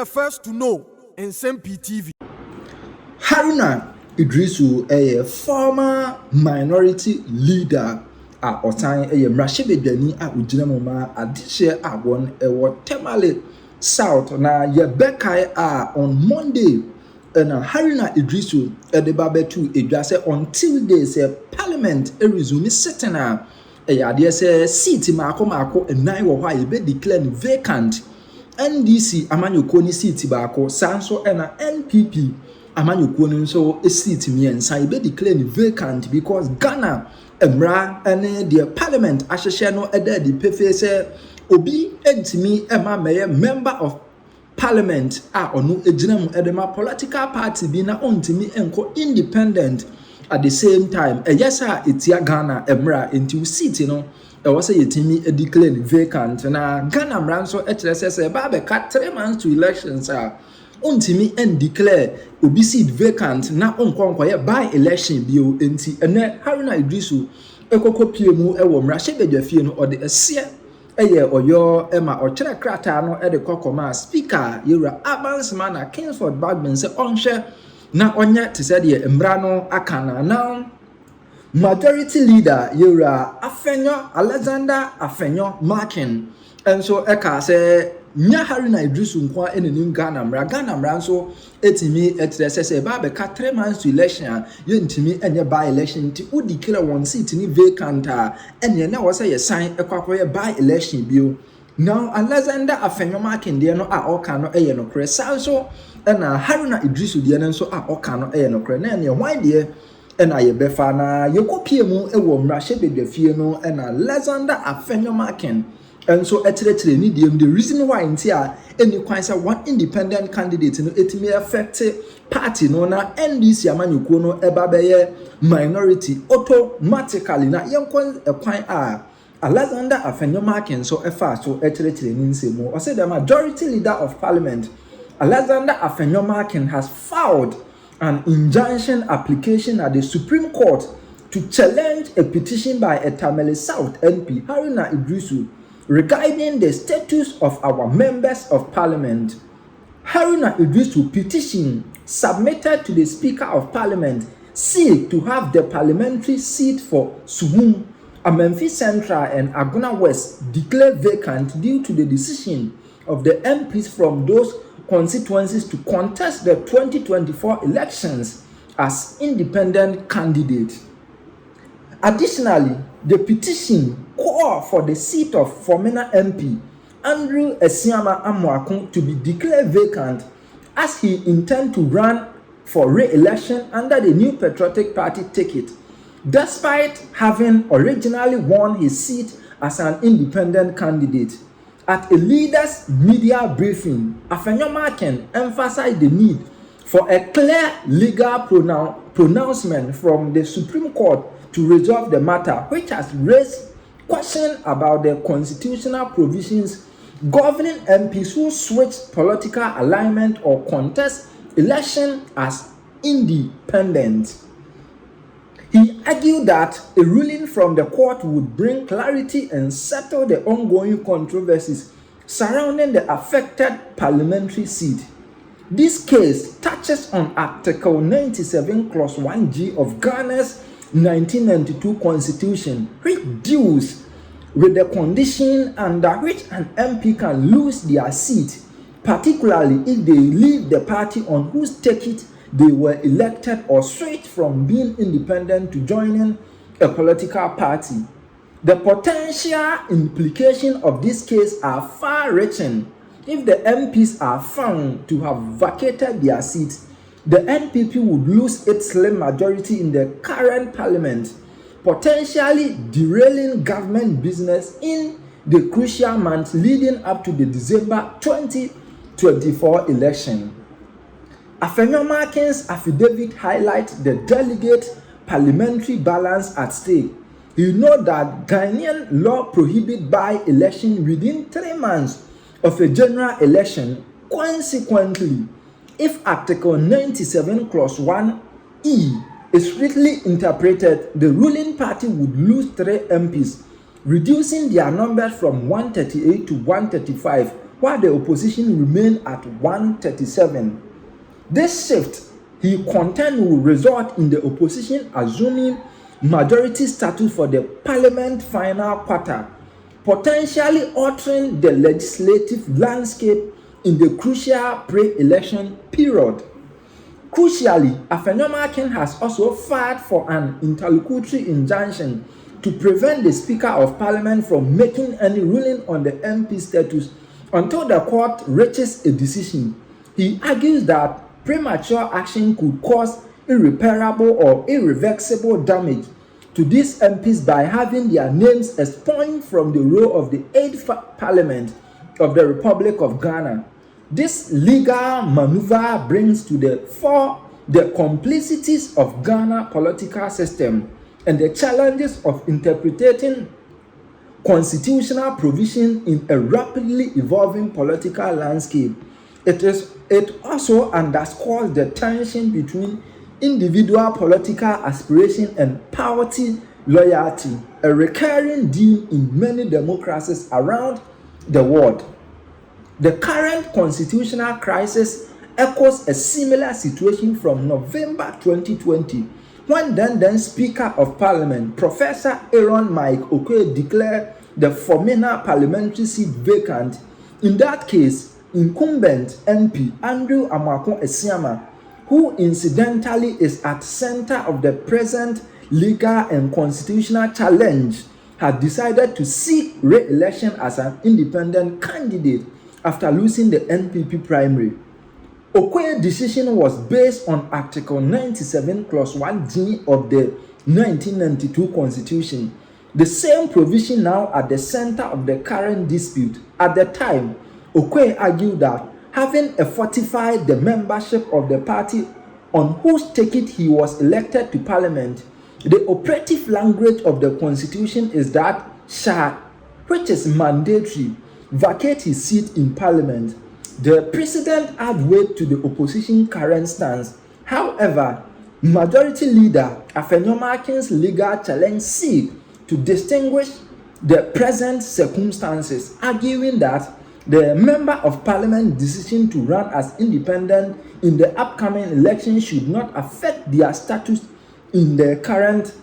the first to know Nsem-Pii TV. Haruna Idrisu, a former minority leader at Otan, a Mrashebedani at Ujinamoma, a dishe at one, a Watemale South, na Yebekai on Monday, and Haruna Idrisu, a de Babetu, a drasser on Tuesday, say Parliament, a resume sitting a idea say seat Marco, and 9 or why be declared vacant. NDC amanyokoni seat baako sanso ena NPP amanyokoni nso seat miensa e be declare vacant because Ghana emra ene the parliament ahyehye no eda di pefe se obi entimi ema meye member of parliament a onu ejina mu edema political party bi na ontimi enko independent at the same time yes etia Ghana emra enti seat no e was yetimi declare vacant na Ghana mranso ekyerese ba be ka 3 months to elections untimi and declare obi seat vacant na onkonko ye by election bio enti ene Haruna Idrisu ekokopie mu e wo mrahye no ode ese eye oyo ema okyere krata no e de kokoma speaker yura abansman na Kingsford Bagbin se onhwe na onye tese de mra no akana now majority leader yura Afenyo Afenyo Markin and so eka se nya Haruna Idrisu nkwa enenim Ghana mra so etimi etrese ba be ka 3 months to election ye ntimi enye by election ti udi declare one seat ni vacant enye na wo se ye sign ekwakoye by election bio now Afenyo Markin de no a oka no eye no kre so na Haruna Idrisu de no so a oka no eye no kre na enye why de ena ye befa na yekopie mu ewo mrahye bedwafie no ena Afenyo Markin and so etere ni dem the reason why ntia any kwan say one independent candidate no etimi affect party no na NDC amanyuko no eba beye minority automatically na yenkon ekwan Afenyo Markin so efa so etere ni nsemu o say the majority leader of parliament Afenyo Markin has filed an injunction application at the Supreme Court to challenge a petition by a Tamale South MP Haruna Idrisu regarding the status of our members of parliament. Haruna Idrisu petition submitted to the Speaker of Parliament seek to have the parliamentary seat for Suhum, Amenfi Central and Aguna West declared vacant due to the decision of the MPs from those constituencies to contest the 2024 elections as independent candidates. Additionally, the petition called for the seat of former MP Andrew Esiama Amoakun to be declared vacant as he intends to run for re-election under the New Patriotic Party ticket, despite having originally won his seat as an independent candidate. At a leaders' media briefing, Afenyo Markin emphasized the need for a clear legal pronouncement from the Supreme Court to resolve the matter, which has raised questions about the constitutional provisions governing MPs who switch political alignment or contest election as independent. He argued that a ruling from the court would bring clarity and settle the ongoing controversies surrounding the affected parliamentary seat. This case touches on Article 97, Clause 1G of Ghana's 1992 Constitution, which deals with the condition under which an MP can lose their seat, particularly if they leave the party on whose ticket they were elected or switch from being independent to joining a political party. The potential implications of this case are far-reaching. If the MPs are found to have vacated their seats, the NPP would lose its slim majority in the current parliament, potentially derailing government business in the crucial months leading up to the December 2024 election. Afenyo Markin's affidavit highlights the delicate parliamentary balance at stake. You know that Ghanaian law prohibits by-election within 3 months of a general election. Consequently, if Article 97 Clause 1E is strictly interpreted, the ruling party would lose 3 MPs, reducing their numbers from 138 to 135, while the opposition remained at 137. This shift, he contended, will result in the opposition assuming majority status for the parliament final quarter, potentially altering the legislative landscape in the crucial pre-election period. Crucially, Afenyo Markin has also filed for an interlocutory injunction to prevent the Speaker of Parliament from making any ruling on the MP status until the court reaches a decision. He argues that premature action could cause irreparable or irreversible damage to these MPs by having their names expunged from the roll of the 8th Parliament of the Republic of Ghana. This legal maneuver brings to the fore the complexities of Ghana political system and the challenges of interpreting constitutional provision in a rapidly evolving political landscape. It also underscores the tension between individual political aspiration and party loyalty, a recurring theme in many democracies around the world. The current constitutional crisis echoes a similar situation from November 2020, when then Speaker of Parliament, Professor Aaron Mike Okoye, declared the Formina parliamentary seat vacant. In that case, incumbent MP Andrew Amakon-Esiama, who incidentally is at center of the present legal and constitutional challenge, had decided to seek re-election as an independent candidate after losing the NPP primary. Okoye's decision was based on Article 97 Clause 1G of the 1992 Constitution, the same provision now at the center of the current dispute. At the time, Okoye argued that having fortified the membership of the party on whose ticket he was elected to Parliament, the operative language of the Constitution is that shall, which is mandatory, vacate his seat in Parliament. The precedent add weight to the opposition current stance. However, Majority Leader Afenyo Markin's legal challenge seeks to distinguish the present circumstances, arguing that the Member of Parliament decision to run as independent in the upcoming election should not affect their status in the current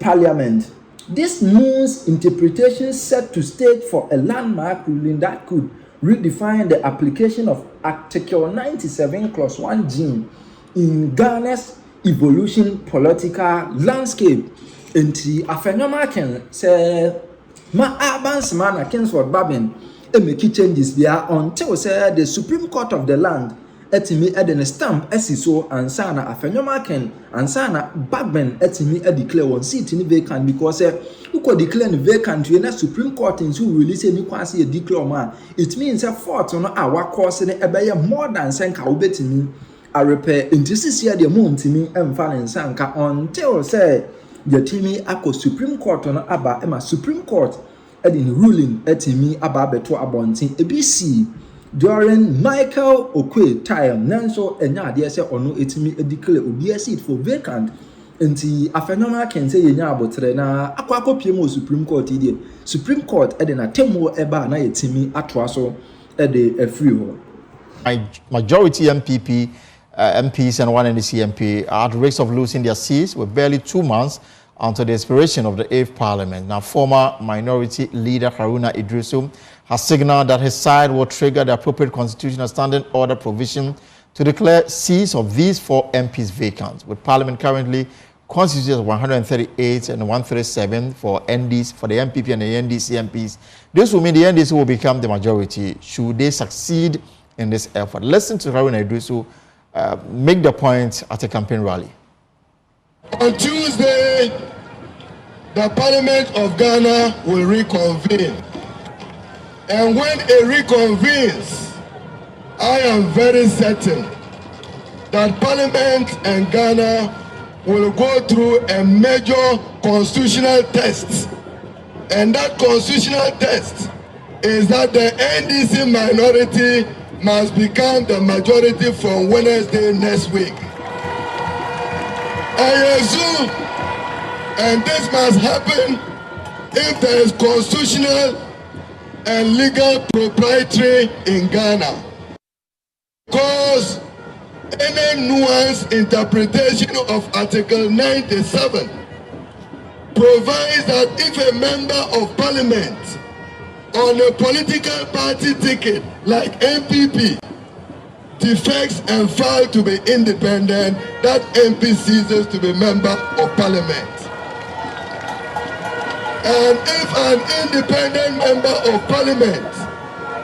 Parliament. This means interpretation set to stage for a landmark ruling that could redefine the application of Article 97 Clause 1G in Ghana's evolution political landscape. Enti Afenyo Markin say ma abans man Kingsford Bagbin make changes there until say the Supreme Court of the land etimi eden stamp esiso ansana Afenyo Markin ansana Bagbin etimi declare one seat in vacant, because who could declare vacant when the Supreme Court in to release any quasi declare man, it means a fort on our course in a more than sanka ubetimi a repair into this year the moon to me and falling sanka until say the timi ako Supreme Court on aba ema Supreme Court in ruling etimi aba beto abontin ABC during Michael Okoye time nanso enya ade se ono etimi declare obi seat for vacant. Nti Afenyo Markin say yenya abotre na akwa mo Supreme Court ide Supreme Court ede na temo eba na yetimi atoa so ede free ho. Majority MPP MPs and one NDC MP are at risk of losing their seats with barely 2 months until the expiration of the 8th Parliament. Now, former Minority Leader Haruna has signaled that his side will trigger the appropriate constitutional standing order provision to declare seats of these 4 MPs vacant, with Parliament currently constituted 138 and 137 for NDs, for the MPP and the NDC MPs. This will mean the NDC will become the majority should they succeed in this effort. Listen to Haruna make the point at a campaign rally. On Tuesday, the Parliament of Ghana will reconvene. And when it reconvenes, I am very certain that Parliament and Ghana will go through a major constitutional test. And that constitutional test is that the NDC minority must become the majority from Wednesday next week. I assume, and this must happen if there is constitutional and legal proprietary in Ghana. Because any nuanced interpretation of Article 97 provides that if a member of parliament on a political party ticket like NPP defects and fails to be independent, that MP ceases to be member of parliament. And if an independent member of parliament,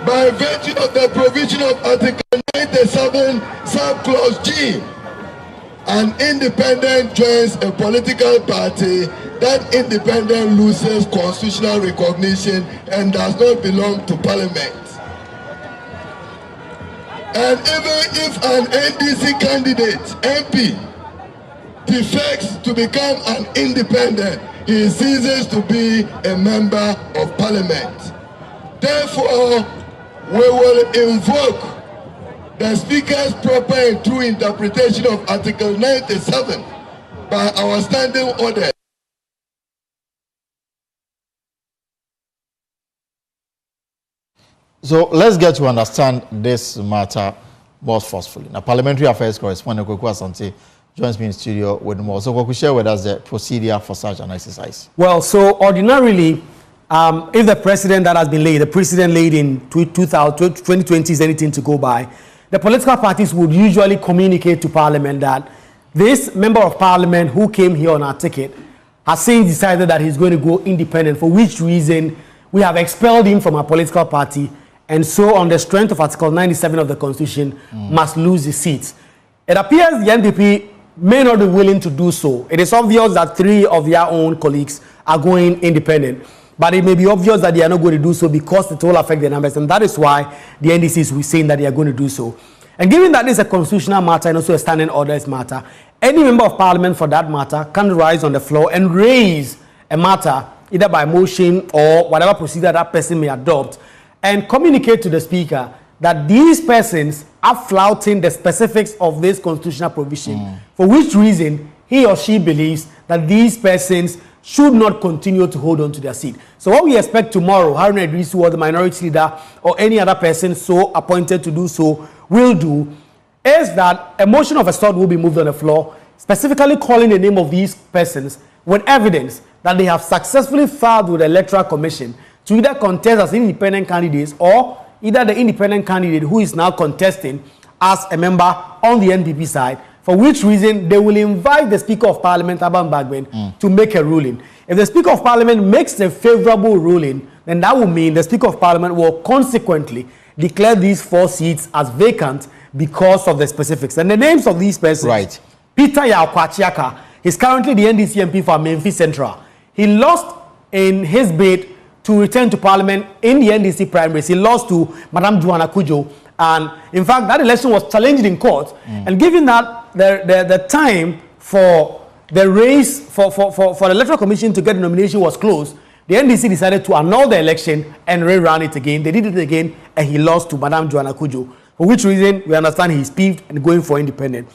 by virtue of the provision of Article 97, subclause G, an independent joins a political party, that independent loses constitutional recognition and does not belong to parliament. And even if an NDC candidate, MP, defects to become an independent, he ceases to be a member of parliament. Therefore, we will invoke the Speaker's proper and true interpretation of Article 97 by our standing order. So let's get to understand this matter more forcefully. Now, Parliamentary Affairs correspondent Kweku Asante joins me in studio with more. So, Kweku, share with us the procedure for such an exercise. Well, so ordinarily, if the precedent that has been laid, the precedent laid in 2020 is anything to go by, the political parties would usually communicate to Parliament that this member of Parliament who came here on our ticket has since decided that he's going to go independent, for which reason we have expelled him from our political party, and so on the strength of Article 97 of the Constitution must lose his seat. It appears the NPP may not be willing to do so. It is obvious that 3 of their own colleagues are going independent, but it may be obvious that they are not going to do so because it will affect their numbers, and that is why the NDC is saying that they are going to do so. And given that this is a constitutional matter and also a standing orders matter, any member of Parliament for that matter can rise on the floor and raise a matter either by motion or whatever procedure that person may adopt, and communicate to the Speaker that these persons are flouting the specifics of this constitutional provision, for which reason he or she believes that these persons should not continue to hold on to their seat. So what we expect tomorrow, Haruna Idrisu or the minority leader or any other person so appointed to do so will do, is that a motion of a sort will be moved on the floor, specifically calling the name of these persons with evidence that they have successfully filed with the Electoral Commission to either contest as independent candidates or either the independent candidate who is now contesting as a member on the NPP side, for which reason they will invite the Speaker of Parliament, Bagbin, to make a ruling. If the Speaker of Parliament makes a favorable ruling, then that will mean the Speaker of Parliament will consequently declare these 4 seats as vacant because of the specifics. And the names of these persons, right. Peter Yaokwachiaka is currently the NDC MP for Memphis Central. He lost in his bid to return to Parliament in the NDC primaries. He lost to Madam Joanna Kujo. And in fact, that election was challenged in court. And given that the time for the race for the Electoral Commission to get the nomination was closed, the NDC decided to annul the election and rerun it again. They did it again, and he lost to Madam Joanna Kujo, for which reason we understand he's peeved and going for independent.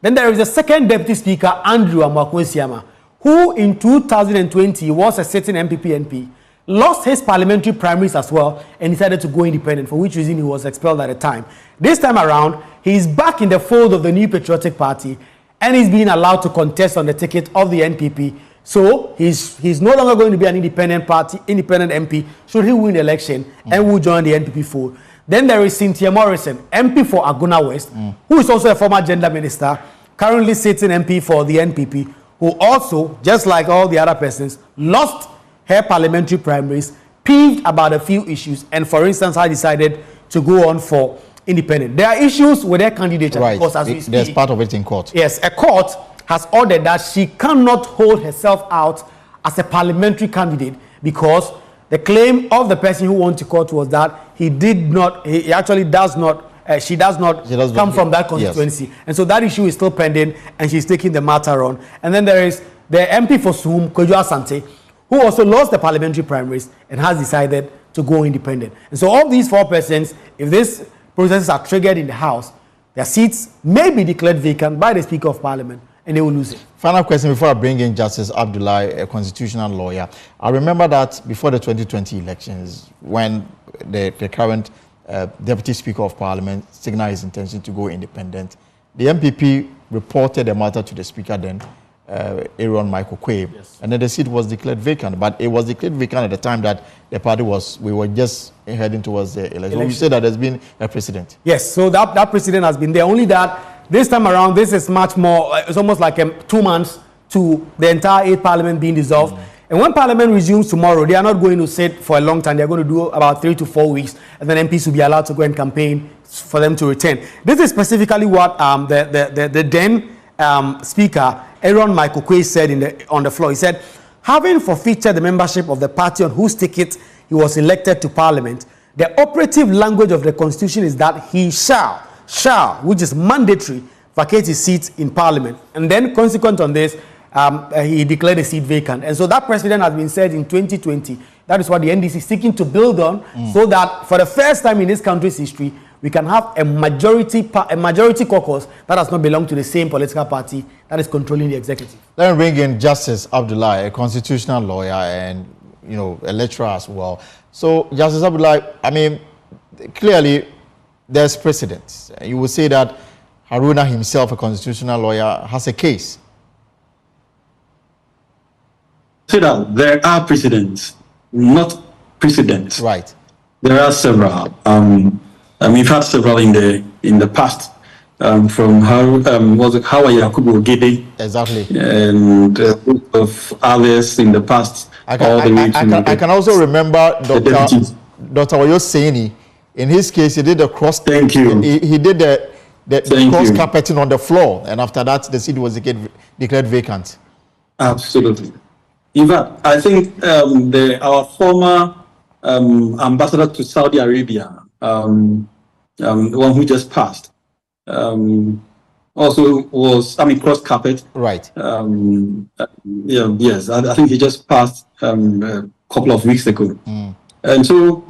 Then there is a second Deputy Speaker, Andrew Amakwesiama, who in 2020 was a sitting MPP MP, lost his parliamentary primaries as well, and decided to go independent, for which reason he was expelled at the time. This time around, he is back in the fold of the New Patriotic Party, and he's being allowed to contest on the ticket of the NPP. So he's no longer going to be an independent MP, should he win the election, and will join the NPP fold. Then there is Cynthia Morrison, MP for Aguna West, who is also a former gender minister, currently sitting MP for the NPP, who also, just like all the other persons, lost her parliamentary primaries, peeved about a few issues, and for instance, I decided to go on for independent. There are issues with her candidature, right. Because as we speak, there's part of it in court. Yes, a court has ordered that she cannot hold herself out as a parliamentary candidate because the claim of the person who went to court was that she does not come from that constituency. Yes. And so that issue is still pending, and she's taking the matter on. And then there is the MP for Sum, Kweku Asante, who also lost the parliamentary primaries and has decided to go independent. And so all these 4 persons, if these processes are triggered in the House, their seats may be declared vacant by the Speaker of Parliament, and they will lose it. Final question before I bring in Justice Abdullahi, a constitutional lawyer. I remember that before the 2020 elections, when the current Deputy Speaker of Parliament signaled his intention to go independent. The MPP reported the matter to the Speaker then, Aaron Michael Quaye, yes. And then the seat was declared vacant. But it was declared vacant at the time that the party we were just heading towards the election. We say that there's been a precedent. Yes, so that precedent has been there. Only that this time around, this is much more, it's almost like 2 months to the entire 8th Parliament being dissolved. And when Parliament resumes tomorrow, they are not going to sit for a long time. They're going to do about 3 to 4 weeks, and then MPs will be allowed to go and campaign for them to return. This is specifically what the then Speaker, Aaron Michael Quaye, said on the floor. He said, having forfeited the membership of the party on whose ticket he was elected to Parliament, the operative language of the Constitution is that he shall, which is mandatory, vacate his seat in Parliament. And then, consequent on this, he declared the seat vacant. And so that precedent has been set in 2020. That is what the NDC is seeking to build on, so that for the first time in this country's history, we can have a majority caucus that does not belong to the same political party that is controlling the executive. Let me bring in Justice Abdullahi, a constitutional lawyer and a lecturer as well. So, Justice Abdullahi, I mean, clearly there's precedents. You would say that Haruna himself, a constitutional lawyer, has a case. Say that there are precedents, not precedents. Right. There are several. We've had several in the past. From Hawa Yakubu Ogede. Exactly. And of others in the past. I can also remember Dr. Wayo Seni. In his case, he did the cross. Thank you. He did the cross carpeting on the floor, and after that, the seat was declared vacant. Absolutely. In fact, I think our former ambassador to Saudi Arabia, the one who just passed, also was, cross carpet. Right. Yes, I think he just passed a couple of weeks ago. And so,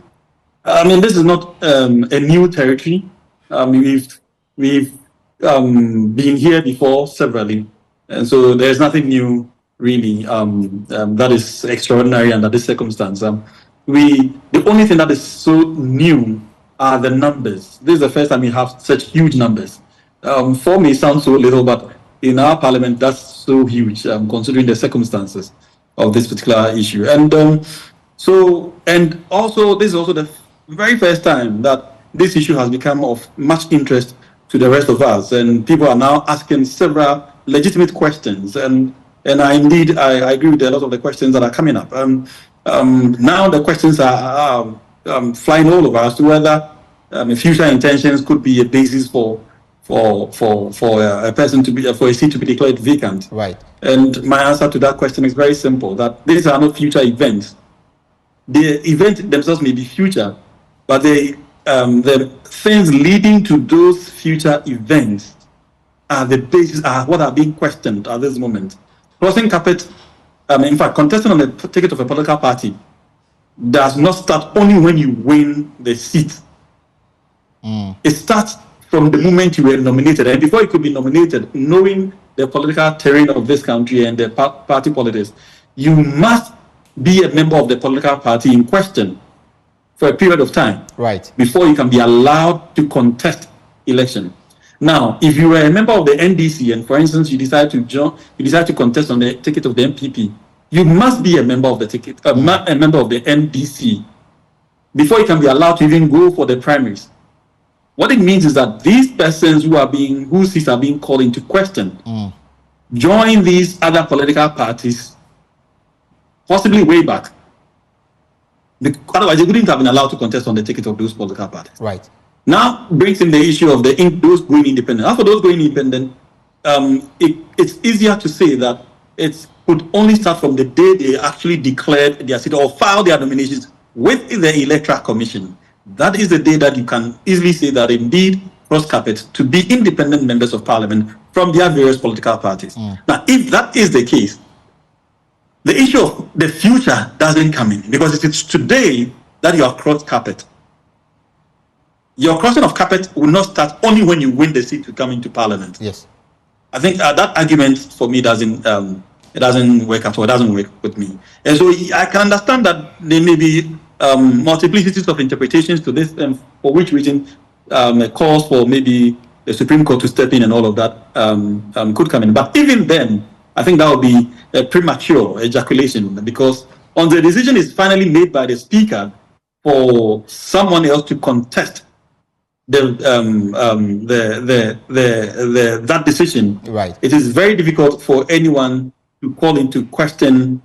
this is not a new territory. We've been here before severally, and so there's nothing new really that is extraordinary under this circumstance. The only thing that is so new are the numbers. This is the first time we have such huge numbers. 4 may sound so little, but in our parliament, that's so huge, considering the circumstances of this particular issue. And also, this is also the very first time that this issue has become of much interest to the rest of us, and people are now asking several legitimate questions. And I agree with a lot of the questions that are coming up. Now the questions are flying all over as to whether future intentions could be a basis for a person for a seat to be declared vacant. Right. And my answer to that question is very simple: that these are not future events. The events themselves may be future, but the things leading to those future events are the basis, are what are being questioned at this moment. Crossing carpet, in fact, contesting on the ticket of a political party does not start only when you win the seat. It starts from the moment you were nominated, and before you could be nominated, knowing the political terrain of this country and the party politics, you must be a member of the political party in question for a period of time, right, before you can be allowed to contest election. Now, if you were a member of the NDC and, for instance, you decide to contest on the ticket of the MPP, you must be a member of the ticket, a member of the NDC, before you can be allowed to even go for the primaries. What it means is that these persons whose seats are being called into question, join these other political parties, possibly way back. Otherwise, they wouldn't have been allowed to contest on the ticket of those political parties. Right. Now brings in the issue of those going independent. After those going independent, it's easier to say that it could only start from the day they actually declared their seat or filed their nominations with the Electoral Commission. That is the day that you can easily say that indeed cross carpet to be independent members of parliament from their various political parties. Now, if that is the case, the issue of the future doesn't come in, because it is today that you are cross carpet. Your crossing of carpet will not start only when you win the seat to come into parliament. Yes. I think that argument for me doesn't work at all. It doesn't work with me. And so I can understand that there may be multiplicities of interpretations to this, for which reason a cause for maybe the Supreme Court to step in and all of that could come in. But even then, I think that would be a premature ejaculation, because on the decision is finally made by the Speaker for someone else to contest that decision. Right. It is very difficult for anyone to call into question